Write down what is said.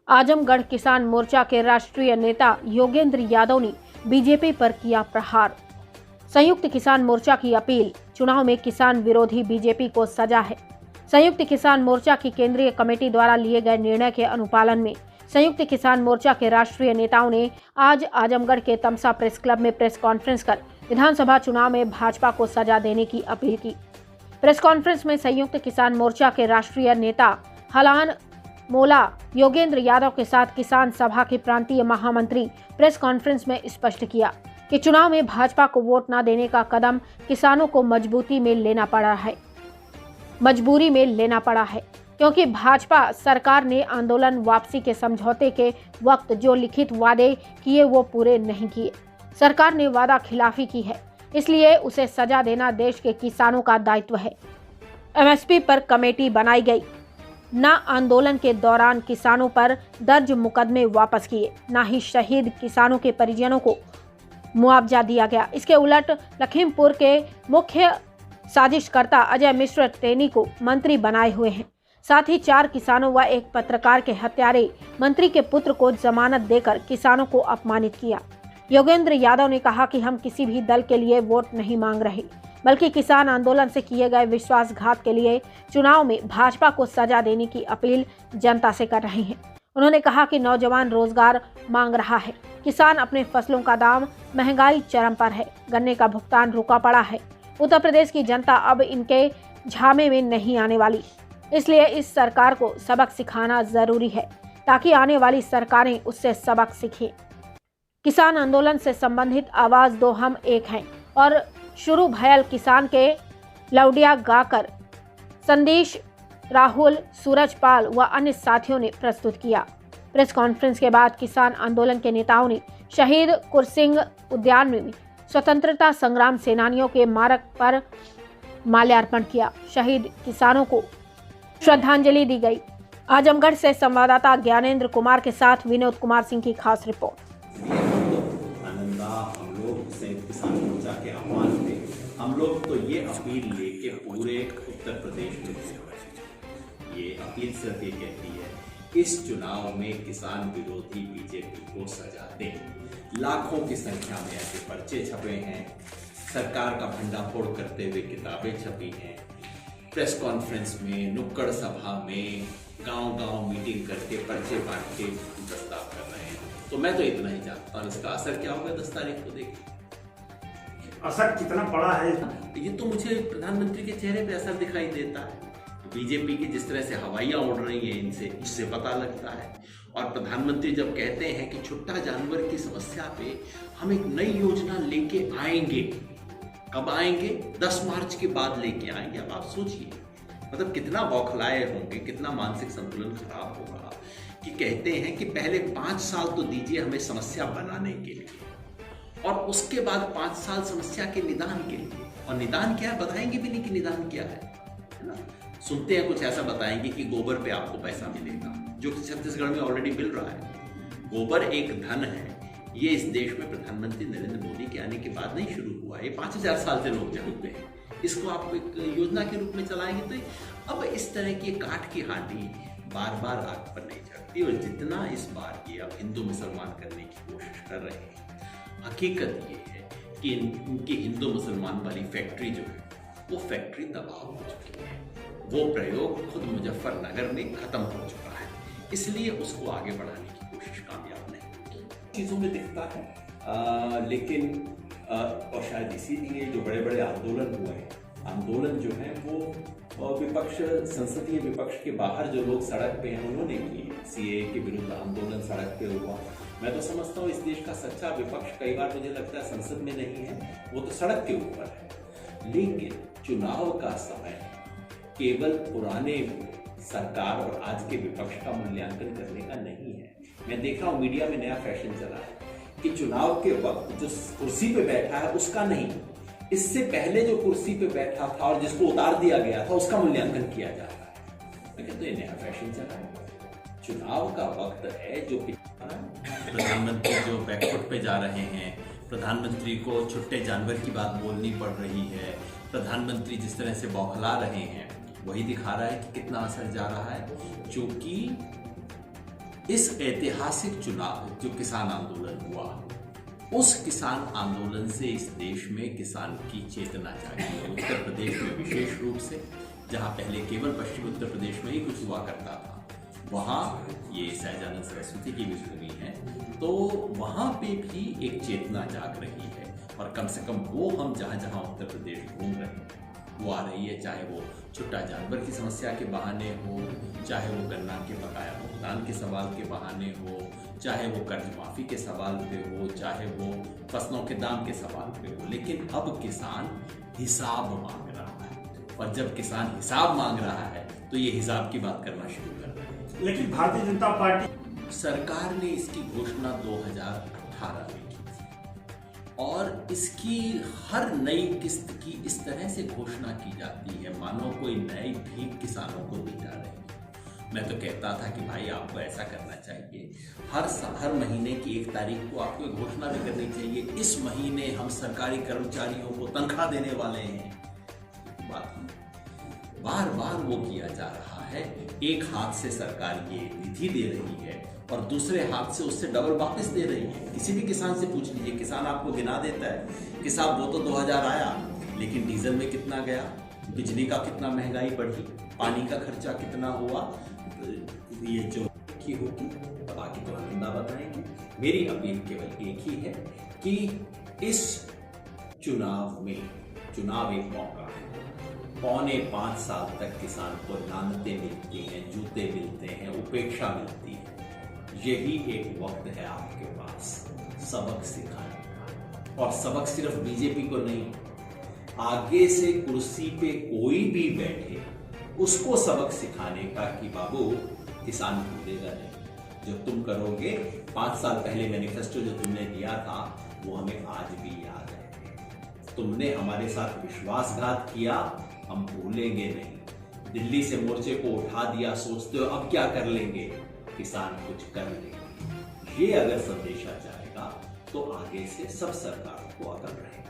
आजमगढ़ किसान मोर्चा के राष्ट्रीय नेता योगेंद्र यादव ने बीजेपी पर किया प्रहार। संयुक्त किसान मोर्चा की अपील, चुनाव में किसान विरोधी बीजेपी को सजा है। संयुक्त किसान मोर्चा की केंद्रीय कमेटी द्वारा लिए गए निर्णय के अनुपालन में संयुक्त किसान मोर्चा के राष्ट्रीय नेताओं ने आज आजमगढ़ के तमसा प्रेस क्लब में प्रेस कॉन्फ्रेंस कर विधानसभा चुनाव में भाजपा को सजा देने की अपील की। प्रेस कॉन्फ्रेंस में संयुक्त किसान मोर्चा के राष्ट्रीय नेता हलान मोला योगेंद्र यादव के साथ किसान सभा के प्रांतीय महामंत्री प्रेस कॉन्फ्रेंस में स्पष्ट किया कि चुनाव में भाजपा को वोट न देने का कदम किसानों को मजबूरी में लेना पड़ा है क्योंकि भाजपा सरकार ने आंदोलन वापसी के समझौते के वक्त जो लिखित वादे किए वो पूरे नहीं किए। सरकार ने वादा खिलाफी की है, इसलिए उसे सजा देना देश के किसानों का दायित्व है। एमएसपी पर कमेटी बनाई गई, न आंदोलन के दौरान किसानों पर दर्ज मुकदमे वापस किए, न ही शहीद किसानों के परिजनों को मुआवजा दिया गया। इसके उलट लखीमपुर के मुख्य साजिशकर्ता अजय मिश्र टेनी को मंत्री बनाए हुए हैं। साथ ही 4 किसानों व एक पत्रकार के हत्यारे मंत्री के पुत्र को जमानत देकर किसानों को अपमानित किया। योगेंद्र यादव ने कहा कि हम किसी भी दल के लिए वोट नहीं मांग रहे, बल्कि किसान आंदोलन से किए गए विश्वासघात के लिए चुनाव में भाजपा को सजा देने की अपील जनता से कर रहे हैं। उन्होंने कहा कि नौजवान रोजगार मांग रहा है, किसान अपने फसलों का दाम, महंगाई चरम पर है, गन्ने का भुगतान रुका पड़ा है। उत्तर प्रदेश की जनता अब इनके झामे में नहीं आने वाली, इसलिए इस सरकार को सबक सिखाना जरूरी है ताकि आने वाली सरकारें उससे सबक सीखें। किसान आंदोलन से संबंधित आवाज दो हम एक हैं और शुरू भयल किसान के लौडिया गाकर संदेश राहुल, सूरजपाल व अन्य साथियों ने प्रस्तुत किया। प्रेस कॉन्फ्रेंस के बाद किसान आंदोलन के नेताओं ने शहीद कुरसिंग उद्यान में स्वतंत्रता संग्राम सेनानियों के मारक पर माल्यार्पण किया। शहीद किसानों को श्रद्धांजलि दी गई। आजमगढ़ से संवाददाता ज्ञानेंद्र कुमार के साथ विनोद कुमार सिंह की खास रिपोर्ट। हम लोग संयुक्त किसान मोर्चा के आह्वान पे हम लोग तो ये अपील लेके पूरे उत्तर प्रदेश में ये अपील सिर्फ ये कहती है, इस चुनाव में किसान विरोधी बीजेपी को सजा दें। लाखों की संख्या में ऐसे पर्चे छपे हैं, सरकार का भंडाफोड़ करते हुए किताबें छपी हैं, प्रेस कॉन्फ्रेंस में, नुक्कड़ सभा में, गांव-गांव मीटिंग करके पर्चे बांट के प्रस्ताव कर रहे हैं। तो मैं तो इतना ही जानता हूँ, इसका असर क्या होगा 10 तारीख को देखिए। असर कितना बड़ा है ये तो मुझे प्रधानमंत्री के चेहरे पे असर दिखाई देता है। बीजेपी की जिस तरह से हवाइयां उड़ रही हैं इनसे, इससे पता लगता है। और प्रधानमंत्री जब कहते हैं कि छुट्टा जानवर की समस्या पे हम एक नई योजना लेके आएंगे, कब आएंगे? 10 मार्च के बाद लेके आएंगे। अब आप सोचिए, मतलब कितना बौखलाए होंगे, कितना मानसिक संतुलन खराब होगा कि कहते हैं कि पहले 5 साल तो दीजिए हमें समस्या बनाने के लिए, और उसके बाद 5 साल समस्या के निदान के लिए। और निदान क्या है बताएंगे भी नहीं कि निदान क्या है ना। सुनते हैं कुछ ऐसा बताएंगे कि गोबर पे आपको पैसा मिलेगा, जो कि छत्तीसगढ़ में ऑलरेडी मिल रहा है। गोबर एक धन है, ये इस देश में प्रधानमंत्री नरेंद्र मोदी के आने के बाद नहीं शुरू हुआ, ये 5000 साल से लोग जानते हैं। इसको आप एक योजना के रूप में चलाएंगे तो अब इस तरह की काठ की हांडी बार बार आग पर नहीं चढ़ती। और जितना इस बार ये अब हिंदू मुसलमान करने की कोशिश कर रहे हैं, हकीकत ये है कि इनकी हिंदू मुसलमान वाली फैक्ट्री जो है वो फैक्ट्री तबाह हो चुकी है। वो प्रयोग खुद मुजफ्फरनगर में खत्म हो चुका है, इसलिए उसको आगे बढ़ाने की कोशिश कामयाब नहीं होगी। चीज़ों में दिखता है लेकिन और शायद इसीलिए जो बड़े बड़े आंदोलन हुए हैं, आंदोलन जो है वो विपक्ष, संसदीय विपक्ष के बाहर जो लोग सड़क पे हैं उन्होंने किए। सीएए के विरुद्ध आंदोलन सड़क पे हुआ। मैं तो समझता हूँ इस देश का सच्चा विपक्ष कई बार मुझे लगता है संसद में नहीं है, वो तो सड़क के ऊपर है। लेकिन चुनाव का समय केवल पुराने सरकार और आज के विपक्ष का मूल्यांकन करने का नहीं है। मैं देख रहा हूँ मीडिया में नया फैशन चला है कि चुनाव के वक्त जो कुर्सी पे बैठा है उसका नहीं, इससे पहले जो कुर्सी पे बैठा था और जिसको उतार दिया गया था उसका मूल्यांकन किया जाता है। मैं कहता हूँ ये नया फैशन चला है। चुनाव का वक्त है जो प्रधानमंत्री जो बैकफुट पे जा रहे हैं, प्रधानमंत्री को छुट्टे जानवर की बात बोलनी पड़ रही है, प्रधानमंत्री जिस तरह से बौखला रहे हैं, वही दिखा रहा है कि कितना असर जा रहा है। क्योंकि इस ऐतिहासिक चुनाव जो किसान आंदोलन हुआ, उस किसान आंदोलन से इस देश में किसान की चेतना जागी है। उत्तर प्रदेश में विशेष रूप से, जहां पहले केवल पश्चिम उत्तर प्रदेश में ही कुछ हुआ करता था, वहां ये सहजानंद सरस्वती की भी भूमि है, तो वहां पे भी एक चेतना जाग रही है। और कम से कम वो हम जहां जहां उत्तर प्रदेश घूम रहे हैं वो आ रही है, चाहे वो छुट्टा जानवर की समस्या के बहाने हो, चाहे वो गन्ना के बकाया भुगतान के सवाल के बहाने हो, चाहे वो कर्ज माफी के सवाल पे हो, चाहे वो फसलों के दाम के सवाल पे हो। लेकिन अब किसान हिसाब मांग रहा है, और जब किसान हिसाब मांग रहा है तो ये हिसाब की बात करना शुरू कर रहा है। लेकिन भारतीय जनता पार्टी सरकार ने इसकी घोषणा 2018 में की थी, और इसकी हर नई किस्त की इस तरह से घोषणा की जाती है मानो कोई नई भीख किसानों को दी जा रही है। मैं तो कहता था कि भाई आपको ऐसा करना चाहिए, हर महीने की 1 तारीख को आपको एक घोषणा भी करनी चाहिए, इस महीने हम सरकारी कर्मचारियों को तनख्वाह देने वाले हैं। बार बार वो किया जा रहा है। एक हाथ से सरकार ये निधि दे रही है और दूसरे हाथ से उससे डबल वापस दे रही है। किसी भी किसान से पूछ लीजिए, किसान आपको गिना देता है कि साहब वो तो 2000 आया, लेकिन डीजल में कितना गया, बिजली का कितना महंगाई बढ़ी, पानी का खर्चा कितना हुआ, ये जो की होगी बाकी तो हम ना बताएंगे। मेरी अपील केवल एक ही है कि इस चुनाव में, चुनाव एक मौका है, 4.25 साल तक किसान को लानतें मिलती हैं, जूते मिलते हैं, उपेक्षा मिलती है। यही एक वक्त है आपके पास सबक सिखाने का, और सबक सिर्फ बीजेपी को नहीं, आगे से कुर्सी पे कोई भी बैठे उसको सबक सिखाने का कि बाबू किसान भूलेगा नहीं। जो तुम करोगे, 5 साल पहले मैनिफेस्टो जो तुमने दिया था वो हमें आज भी याद है। तुमने हमारे साथ विश्वासघात किया, हम भूलेंगे नहीं। दिल्ली से मोर्चे को उठा दिया, सोचते हो अब क्या कर लेंगे, किसान कुछ कर लेंगे। ये अगर संदेशा जाएगा तो आगे से सब सरकारों को अकल रहेगा।